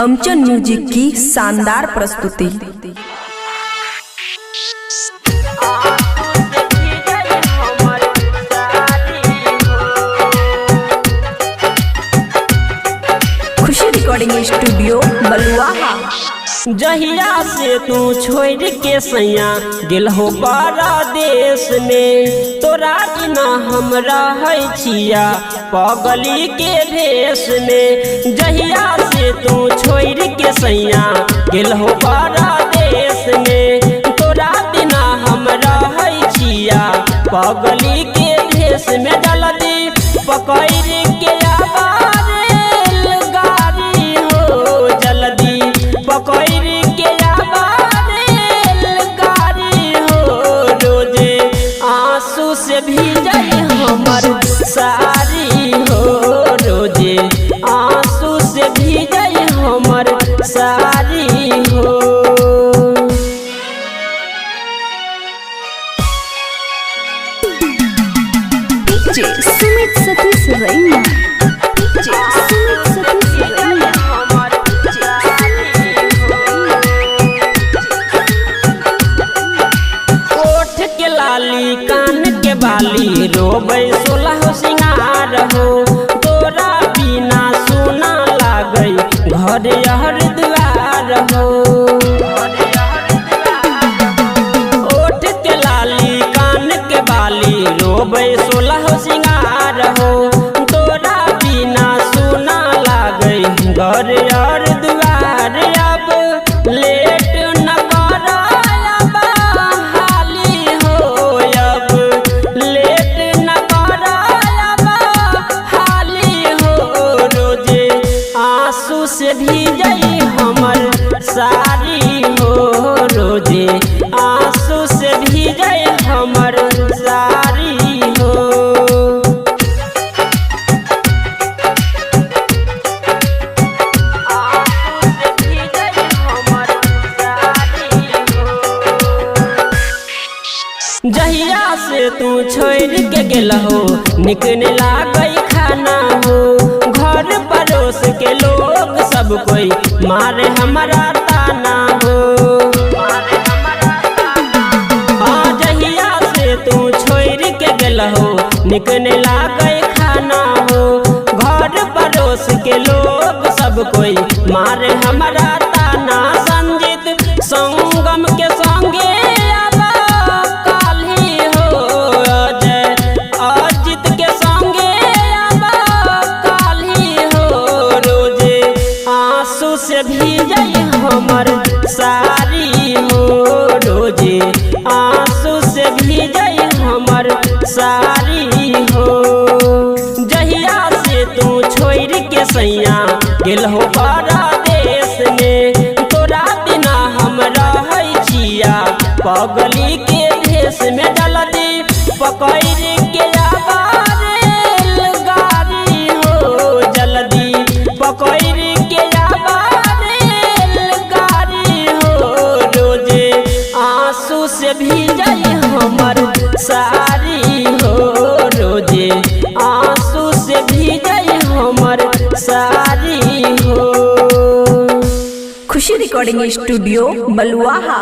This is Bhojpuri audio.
अमचन म्यूजिक की शानदार प्रस्तुति। खुशी रिकॉर्डिंग स्टूडियो बलुआहा। जहिया से तू छोड़ के सैया गेल हो परदेश में, तोरा बिना हम रहै छिया पगली के भेष में। जहिया से तू छोड़ के सैया गेल हो परदेश में, तोरा बिना हम रहै छिया पगली के भेष में। जल्दी पकड़ के आवा रेलगाड़ी हो, जल्दी पकड़ के आवा रेलगाड़ी हो। रोजे आंसू से भीजल हमर साड़ी हो, रोजे आंसू से भीजल हमर साड़ी हो। सुमित सतीश रैना, सुमित सतीश रैना। ओठ के लाली कान के बाली रोबै 16 सिंगार हो, तोरा बिना सुना लागै घर हर द्वार हो। ओठ के लाली कान के बाली रोबै 16 सिंगार हो, तोरा बिना सुना लागै घर हर द्वार। अब लेट न कर हाली हो, अब लेट न कर हाली हो। रोजे आंसू से भीजल हमर साड़ी हो, रोजे आंसू से भीजल हमर साड़ी हो। जहिया से तू छोड़ के गेल हो निकने लागई खाना हो, घर पड़ोस के लोग सब कोई मारे हमारा ताना हो। हाँ, जहिया से तू छोड़ के गेल हो निकने लागई खाना हो, घर पड़ोस के लोग सब कोई मारे हमारा ताना। संजीत संगम के संगे से भीजल हमर साड़ी हो, रोजे आंसू से भीजल हमर साड़ी हो। जहिया से तू छोड़ के सैया गेल हो परदेश में, तोरा बिना हम रहै छिया पगली के भेष में। जल्दी पकड़ के आवा रेलगाड़ी हो, जल्दी पकड़ के आवा रेलगाड़ी हो। रोजे आंसू से भीजल हमर साड़ी हो, रोजे आंसू से भीजल हमर साड़ी हो। खुशी रिकॉर्डिंग स्टूडियो बलुआहा।